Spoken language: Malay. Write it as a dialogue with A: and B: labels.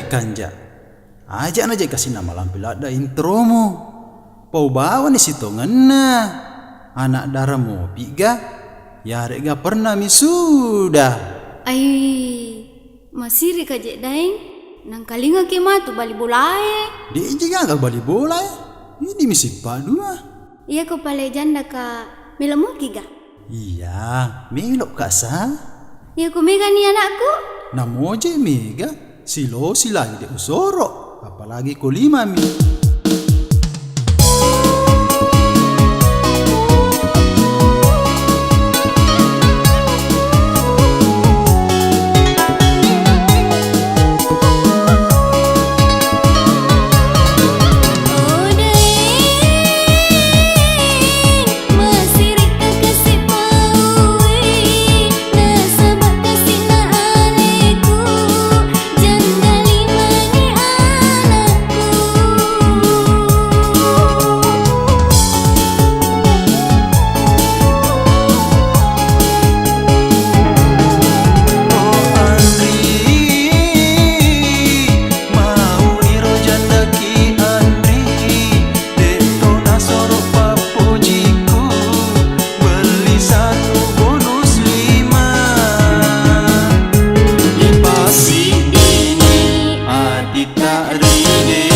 A: kanja. Ajak na jay kasi na malampil ada intromo. Pau bawa ni situ ngena. Anak darah mo piga. Yare ga pernah mi sudah.
B: Ay, masiri ka je daing. Nang kalinga ke matu bali bolae.
A: Di juga ga bali bola ya. Ini misi padua.
B: Iya ko pale janda ka milamu kiga.
A: Iya, melok kasa.
B: Iya ko mega ni anakku.
A: Namo je mega. Silo silagi de usoro. Apalagi ko 5 mi. Adita Ride